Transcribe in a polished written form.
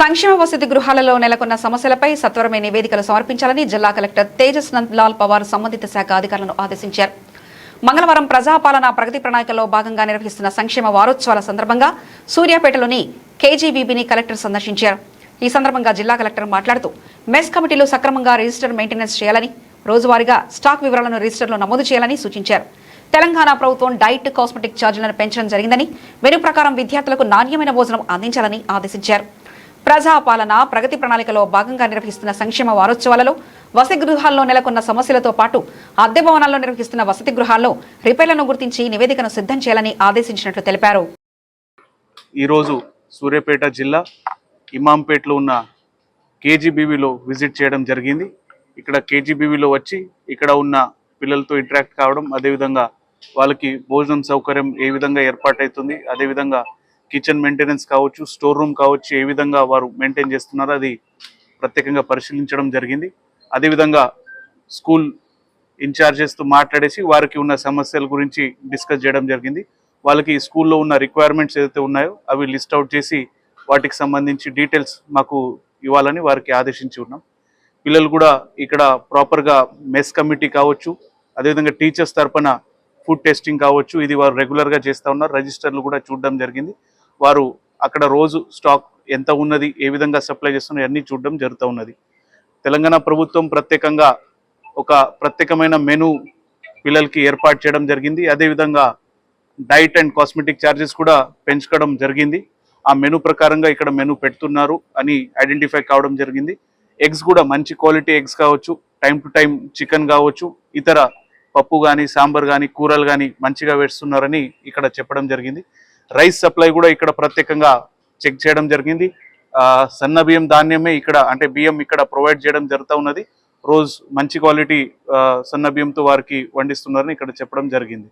సంక్షేమ వసతి గృహాలలో నెలకొన్న సమస్యలపై సత్వరమే నివేదికలు సమర్పించాలని జిల్లా కలెక్టర్ తేజస్ నందలాల్ పవార్ సంబంధిత శాఖ అధికారులను ఆదేశించారు. మంగళవారం ప్రజాపాలన ప్రగతి ప్రణాళికలో భాగంగా నిర్వహిస్తున్న సంక్షేమ వారోత్సవాల సందర్భంగా సూర్యాపేటలోని కేజీబీబీని కలెక్టర్ సందర్శించారు. ఈ సందర్భంగా జిల్లా కలెక్టర్ మాట్లాడుతూ మెస్ కమిటీలు సక్రమంగా రిజిస్టర్ మెయింటెనెన్స్ చేయాలని, రోజువారీగా స్టాక్ వివరాలను రిజిస్టర్లో నమోదు చేయాలని సూచించారు. తెలంగాణ ప్రభుత్వం డైట్, కాస్మెటిక్ ఛార్జీలను పెంచడం జరిగిందని, మెను ప్రకారం విద్యార్థులకు నాణ్యమైన భోజనం అందించాలని ఆదేశించారు. ప్రజాపాలన ప్రగతి ప్రణాళికలో భాగంగా నిర్వహిస్తున్న సంక్షేమ వారోత్సవాలలో వసతి గృహాల్లో నెలకొన్న సమస్యలతో పాటు అద్దె భవనాల్లో నిర్వహిస్తున్న వసతి గృహాల్లో రిపేర్లను గుర్తించి నివేదికను సిద్ధం చేయాలని ఆదేశించినట్లు తెలిపారు. ఈరోజు సూర్యాపేట జిల్లా ఇమాంపేటలో ఉన్న కేజీబీవీలో విజిట్ చేయడం జరిగింది. ఇక్కడ కేజీబీవీలో వచ్చి ఇక్కడ ఉన్న పిల్లలతో ఇంటరాక్ట్ కావడం, అదేవిధంగా వాళ్ళకి భోజనం సౌకర్యం ఏ విధంగా ఏర్పాటవుతుంది, అదేవిధంగా కిచెన్ మెయింటెనెన్స్ కావచ్చు, స్టోర్ రూమ్ కావచ్చు, ఏ విధంగా వారు మెయింటైన్ చేస్తున్నారో అది ప్రత్యేకంగా పరిశీలించడం జరిగింది. అదేవిధంగా స్కూల్ ఇన్ఛార్జెస్తో మాట్లాడేసి వారికి ఉన్న సమస్యల గురించి డిస్కస్ చేయడం జరిగింది. వాళ్ళకి స్కూల్లో ఉన్న రిక్వైర్మెంట్స్ ఏదైతే ఉన్నాయో అవి లిస్ట్ అవుట్ చేసి వాటికి సంబంధించి డీటెయిల్స్ మాకు ఇవ్వాలని వారికి ఆదేశించి ఉన్నాం. పిల్లలు కూడా ఇక్కడ ప్రాపర్గా మెస్ కమిటీ కావచ్చు, అదేవిధంగా టీచర్స్ తరపున ఫుడ్ టెస్టింగ్ కావచ్చు, ఇది వారు రెగ్యులర్గా చేస్తూ ఉన్నారు. రిజిస్టర్లు కూడా చూడడం జరిగింది. వారు అక్కడ రోజు స్టాక్ ఎంత ఉన్నది, ఏ విధంగా సప్లై చేస్తున్నారు అన్నీ చూడడం జరుగుతూ ఉన్నది. తెలంగాణ ప్రభుత్వం ప్రత్యేకంగా ఒక ప్రత్యేకమైన మెను పిల్లలకి ఏర్పాటు చేయడం జరిగింది. అదేవిధంగా డైట్ అండ్ కాస్మెటిక్ ఛార్జెస్ కూడా పెంచుకోవడం జరిగింది. ఆ మెను ప్రకారంగా ఇక్కడ మెను పెడుతున్నారు అని ఐడెంటిఫై కావడం జరిగింది. ఎగ్స్ కూడా మంచి క్వాలిటీ ఎగ్స్ కావచ్చు, టైం టు టైం చికెన్ కావచ్చు, ఇతర పప్పు కానీ సాంబార్ కానీ కూరలు కానీ మంచిగా వేస్తున్నారని ఇక్కడ చెప్పడం జరిగింది. రైస్ సప్లై కూడా ఇక్కడ ప్రత్యేకంగా చెక్ చేయడం జరిగింది. సన్న బియ్యం ధాన్యమే ఇక్కడ అంటే బియ్యం ఇక్కడ ప్రొవైడ్ చేయడం జరుగుతూ ఉన్నది. రోజు మంచి క్వాలిటీ సన్న బియ్యంతో వారికి వండిస్తున్నారని ఇక్కడ చెప్పడం జరిగింది.